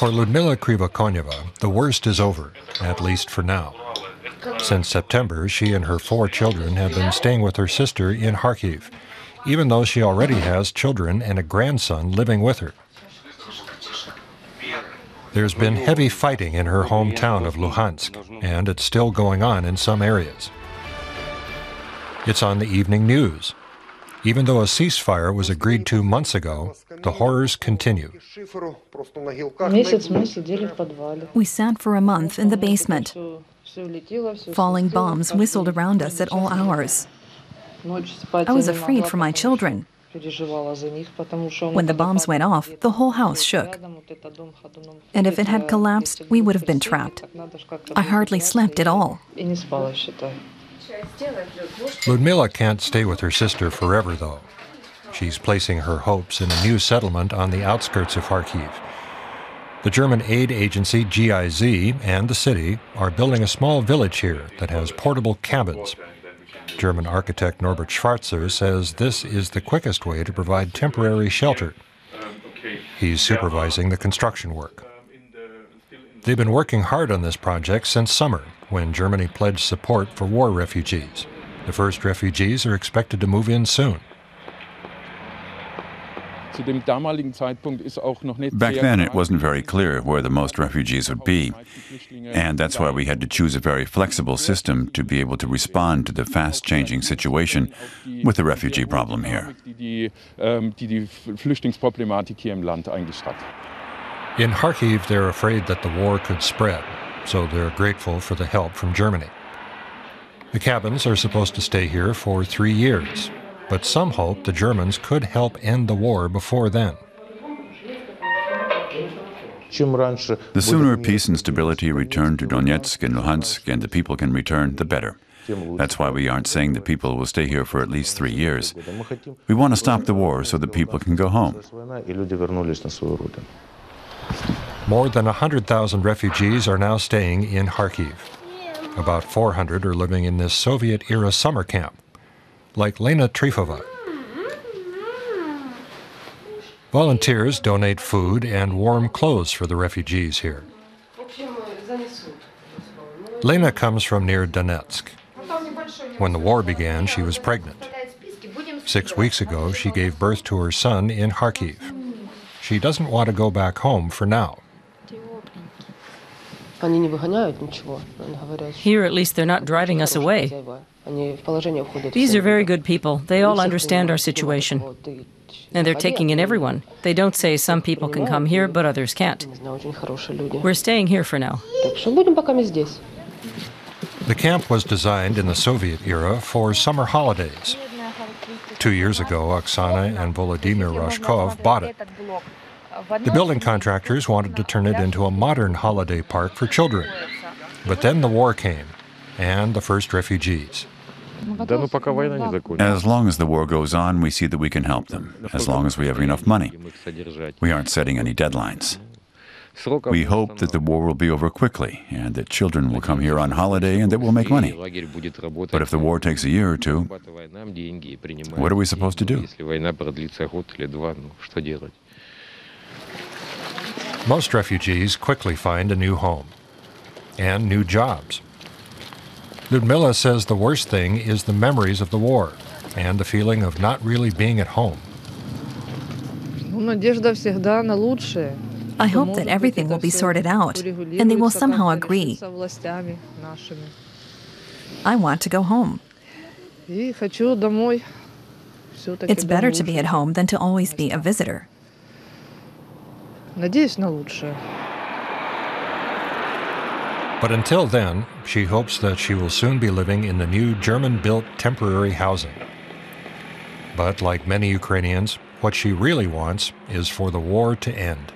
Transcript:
For Lyudmila Krivokonyeva, the worst is over, at least for now. Since September, she and her 4 children have been staying with her sister in Kharkiv, even though she already has children and a grandson living with her. There's been heavy fighting in her hometown of Luhansk, and it's still going on in some areas. It's on the evening news. Even though a ceasefire was agreed to months ago, the horrors continue. We sat for a month in the basement. Falling bombs whistled around us at all hours. I was afraid for my children. When the bombs went off, the whole house shook. And if it had collapsed, we would have been trapped. I hardly slept at all. Lyudmila can't stay with her sister forever, though. She's placing her hopes in a new settlement on the outskirts of Kharkiv. The German aid agency GIZ and the city are building a small village here that has portable cabins. German architect Norbert Schwarzer says this is the quickest way to provide temporary shelter. He's supervising the construction work. They've been working hard on this project since summer, when Germany pledged support for war refugees. The first refugees are expected to move in soon. Back then, it wasn't very clear where the most refugees would be, and that's why we had to choose a very flexible system to be able to respond to the fast-changing situation with the refugee problem here. In Kharkiv, they're afraid that the war could spread, so they're grateful for the help from Germany. The cabins are supposed to stay here for 3 years, but some hope the Germans could help end the war before then. The sooner peace and stability return to Donetsk and Luhansk and the people can return, the better. That's why we aren't saying the people will stay here for at least 3 years. We want to stop the war so the people can go home. More than 100,000 refugees are now staying in Kharkiv. About 400 are living in this Soviet-era summer camp, like Lena Trifova. Volunteers donate food and warm clothes for the refugees here. Lena comes from near Donetsk. When the war began, she was pregnant. 6 weeks ago, she gave birth to her son in Kharkiv. She doesn't want to go back home for now. Here, at least, they're not driving us away. These are very good people. They all understand our situation. And they're taking in everyone. They don't say some people can come here, but others can't. We're staying here for now. The camp was designed in the Soviet era for summer holidays. 2 years ago, Oksana and Volodymyr Rashkov bought it. The building contractors wanted to turn it into a modern holiday park for children. But then the war came, and the first refugees. As long as the war goes on, we see that we can help them, as long as we have enough money. We aren't setting any deadlines. We hope that the war will be over quickly, and that children will come here on holiday and that we'll make money. But if the war takes a year or two, what are we supposed to do? Most refugees quickly find a new home and new jobs. Lyudmila says the worst thing is the memories of the war and the feeling of not really being at home. I hope that everything will be sorted out, and they will somehow agree. I want to go home. It's better to be at home than to always be a visitor. But until then, she hopes that she will soon be living in the new German-built temporary housing. But like many Ukrainians, what she really wants is for the war to end.